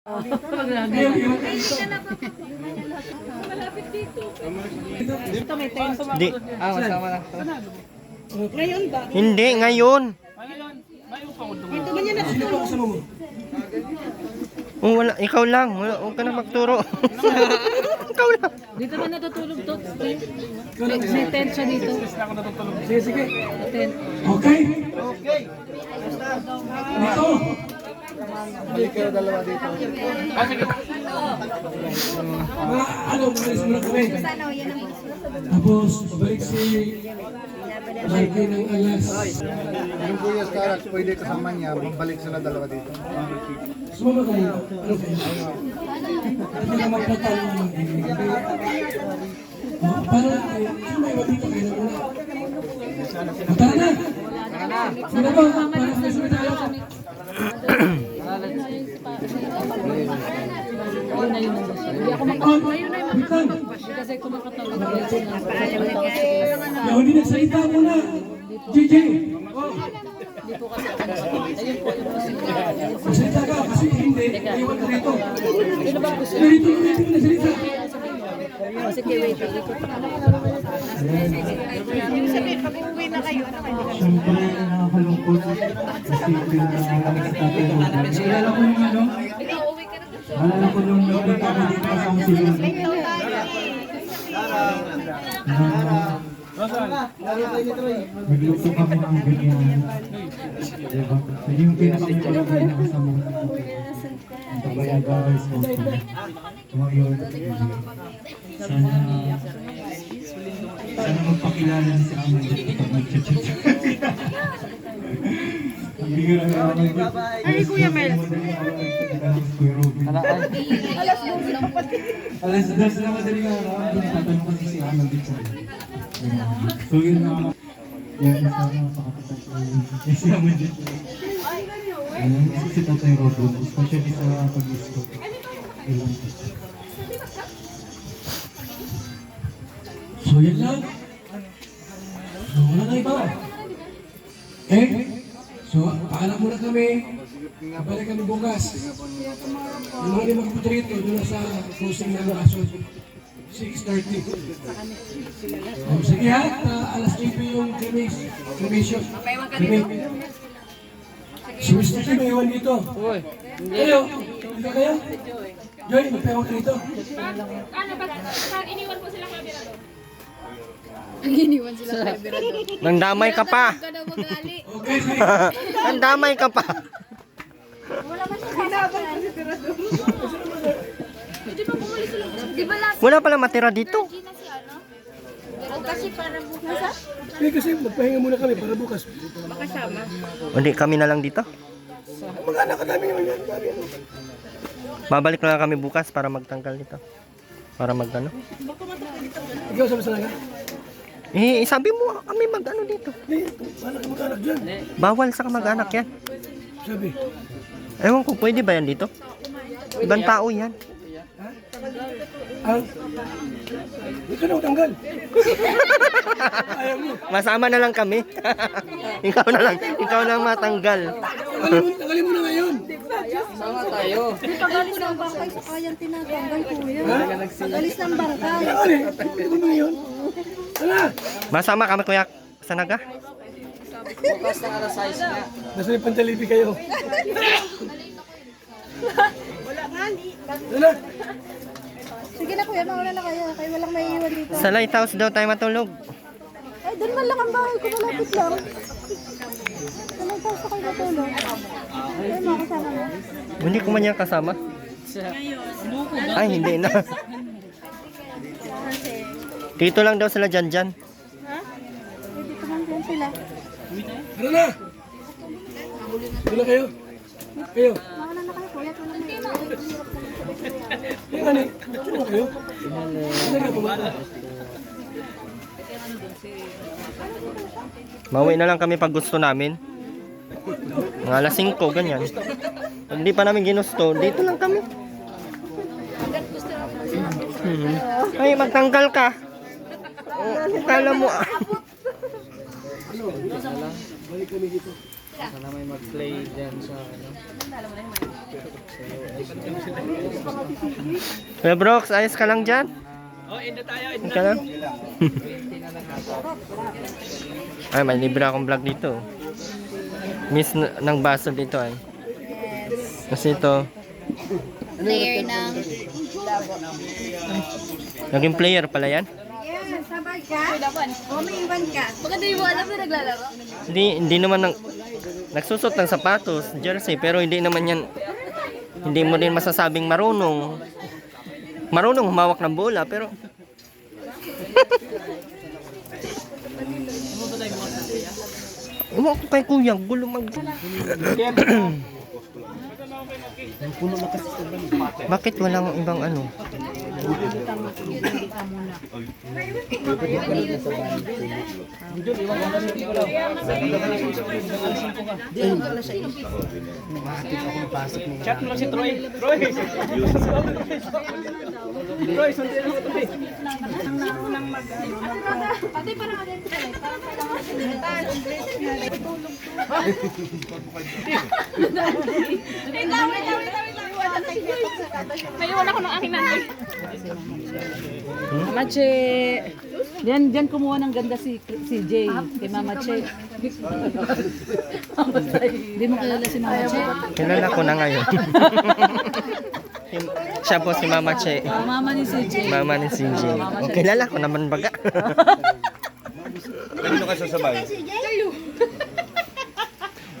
Malapit dito. Dito may tent. Hindi. Masama lang. Ngayon ba? Hindi, ngayon. Dito man yan natutulog. Oh, wala, ikaw lang. Wala, huwag ka na magturo. Ikaw lang. Dito ba natutulog to? May tent siya dito. Sige, sige. Tent. Okay? Okay. Dito. Balik kayo dalawa dito. Mga ano, malis muna kami. Tapos, pabalik si Marky ng alas. Yung Kuya Starax, pwede kasama niya, balik sila dalawa dito. Sumama ka muna. Ano kayo? Hindi na magpatalo ng para sumama dito kayo na muna. Tara na! Sino ba? Para sa sumunod tayo. Hindi ako makakatayo na yung makakapagpasya kasi kumakatawag ako sila. Hindi nagsalita muna. JJ! Hindi po kasi ako makakatayo. Ayun po yung music. Magsalita ka kasi hindi. Iwan ka rito. Sino ba gusto? Dito na dito nagsalita. Sige, wait. Ikot na lang. Yung sabi, pag uwi na kayo, ano kayo? Siyempre, nakakalungkot. Kasi pinangalan sa tatay mo. Alala ko yung ano? Alala ko nung nagpunta ko dito sa Silo. Nagluto kami ng ganyan. Diba? Yung pinakamalagay na kasama ko. Ang tabayagaray sa mga yun. Sana magpakilala niya sa amin kapag nag-chat-chat. Ay, Kuya Mel. Alas 2 na madaling araw. Tatanong kasi si Amal dito. So yun na. Yan na sana makakapagpapalala. Si Amal dito. Ayan, si Tatay Robin. Especially sa pag-isko. So yan lang. So wala na iba. Eh? So paalam muna kami. Balik kami bukas. Yung mga limang punta rito, doon sa closing ng Asod. 6:30. Sige ha, alas 8 yung cremation. Si Mr. Kim, may iwan dito. Kayo? Hindi kayo? Joy, magpayawag ka dito. Ano ba? Saan iniwan po sila camera doon? Iniwan sila kay Berador. Nandamay ka pa. Okay, Nandamay ka pa. Di ba last Wala pala matira dito. na si ano? Kasi para bukas. Hindi kasi magpahinga muna kami para bukas. Makasama. Hindi, kami na lang dito. Mag-anak ka namin naman yan. Babalik na lang kami bukas para magtanggal dito. Para magano. Ikaw sa masalaga? Eh, sabi mo kami magano dito. Hindi, paano ka mag-anak dyan? Bawal sa kamag-anak yan. Sabi. Ewan ko, pwede ba yan dito? Ibang tao yan. Ang... Ito na tanggal. Ayaw mo. Masama na lang kami. ikaw na lang matanggal. Tanggalin mo na ngayon. Pagalis ng bangkay sa kayang tinatanggal, kuya. Pagalis ng bangkay. Tanggalin mo na ngayon. Hala! Masama kami kuya sa naga. Bukas na alas 6 na. Nasa yung pantalipi kayo. Wala nga ni. Hala! Sige na kuya, mauna na kayo. Kayo walang may iwan dito. Sa lighthouse daw tayo matulog. Ay, doon man lang ang bahay ko. Malapit lang. Walang tao sa kayo matulog. Ay, mga kasama mo. Hindi ko man niya kasama. Ay, hindi na. Dito lang daw sila dyan. Ha? Dito man lang sila. Ano na? Wala kayo? Kayo? Mauna na kayo kuya. Walang may iwan. Yung ano? Sino kayo? Ano ka bumata? Mauwi na lang kami pag gusto namin. Mga alas 5, ganyan. Pag di pa namin ginusto, dito lang kami. Ay, magtanggal ka. Kala mo ah. Balik kami dito. Sana may mag-play dyan sa ano. Kuya Brox, ayos ka lang dyan? Ayos ka lang? Ay, may libre akong vlog dito. Miss ng baso dito ay. Kasi ito, Player ng... naging player pala yan? Yes, sabay ka? O may iwan ka? Baka di mo alam na naglalaro? Hindi naman nagsusot ng sapatos, jersey, pero hindi naman yan, hindi mo din masasabing marunong. Marunong humawak ng bola, pero ko kay kuya, gulo mag... Bakit walang ibang ano? Chat mo lang si Troy. Troy! Troy, sundin mo Troy. Pati parang alin ka lang. Parang kailangan May iwan ako ng aking nanay. Mama Che. Diyan kumuha ng ganda si Jay. Kay Mama Che. Hindi mo kilala si Mama Che? Kilala ko na ngayon. Siya po si Mama Che. Mama ni si Jay. Mama ni CJ. O, kilala ko naman baga. Kanino ka sasabay?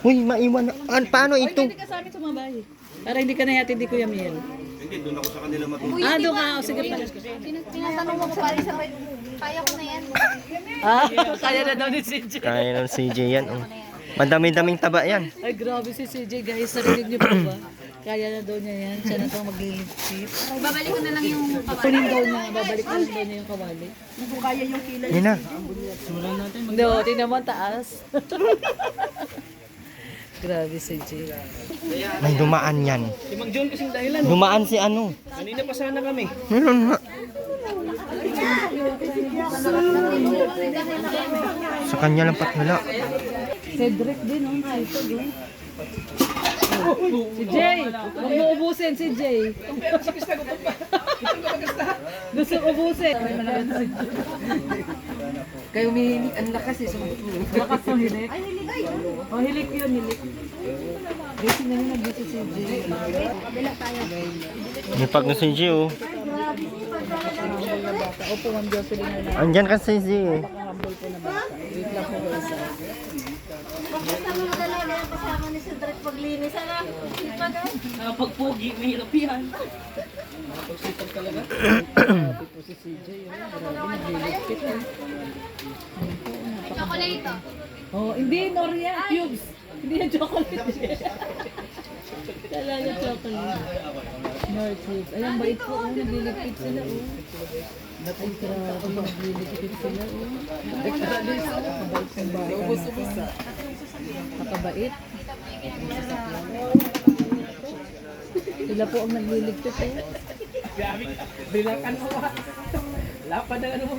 Uy, maiwan na. Paano ito? Hindi ka sa amin sumabay. Para hindi ka nayati di Kuya Miel. Hindi, doon ako sa kanila matulog. Doon ka. O, sige pala. tinatanong mo ko pala sabay. Kaya ko na yan. Kaya na daw ni CJ. Kaya ng CJ yan. Oh. Madami-daming taba yan. Ay, grabe si CJ guys. Narinig niyo po ba? Kaya na daw niya yan. Siya na itong maglilipsit. Babalik ko na lang yung Kunin daw niya. Babalik na lang daw niya yung kawali. Hindi na. Hindi, tingnan mo taas. Grabe si Jay. May dumaan yan. Si Mang John kasing dahilan. Dumaan si ano. Kanina pa sana kami. Meron nga. Sa kanya lang patwala. Cedric din, oh. Ito din. Si Jay! Huwag mo ubusin si Jay. Gusto ubusin. Kayo may ang lakas eh. Lakas ng hilik. Oh, hilik yun, hilik. Gising na rin nag-gising si Jay. May pag na si G, oh. Opo, Ma'am Jocelyn na lang. Andyan ka si G. Humble po na bata. Wait lang po kayo sa... Kasama mo talaga yung kasama ni Cedric paglinis. Ano? Sipag ah. Pagpugi, mahirap yan. Grabe po si CJ. Grabe, nagliligpit eh. Chocolate. Oh, hindi, Noria. Cubes. Hindi yan chocolate. Kala niya chocolate. Nor cubes. Ayan, bait po. Oh, nagliligpit sila. Oh. Ay, grabe. Nagliligpit sila. Oh. Nakabait ng bata. Nakabait. Sila po ang nagliligpit eh. Bilakan mo ba? Lapad na ano mo.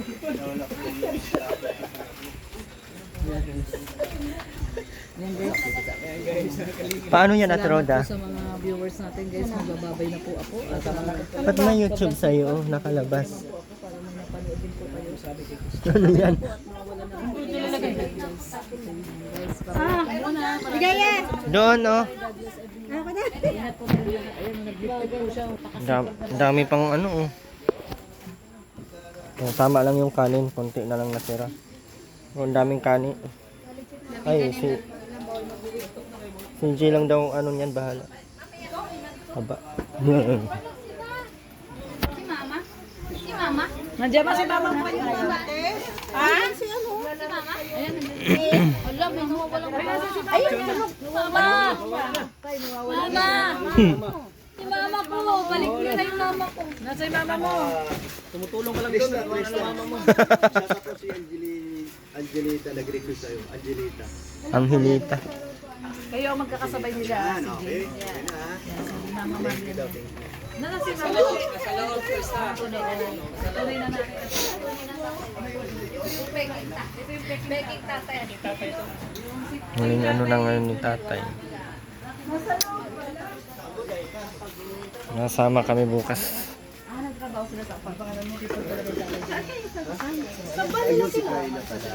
Yan guys. Paano yan, Ate Salamat Roda? po sa mga viewers natin guys. Magbababay na po ako. At Ba't may YouTube sa'yo, oh, nakalabas? para may napanood din po kayo. Sabi ko. Ano yan? Bigaya! Doon, oh. Ingat po kayo lahat. Ayan, nag-lift po siya. Ang dami pang ano, oh. Oh, tama lang yung kanin, konti na lang natira. Oh, ang daming kanin. Ay, si J lang daw ano niyan, bahala. Haba. Si Mama? Si Mama? Nandiyan ba si Mama po? Ah? Si ano? Si Mama? Ayan. Wala, may nawawalang pa. Ayun, ano? Mama! Mama! Si Mama po. Balik niyo na yung Mama ko. Nasa yung Mama mo? Tumutulong ka lang doon. Wala na mama mo. Siya po si Angelita, nag-request sa'yo. Angelita. Angelita. Kayo ang magkakasabay nila. Okay? Okay na ha? Mama Marlene. Nasa si Mama? Sa loob first ha. Tunay na natin. Beking tatay. Huling ano lang ano ni tatay. Nasama kami bukas. Ayun si Kayla pala.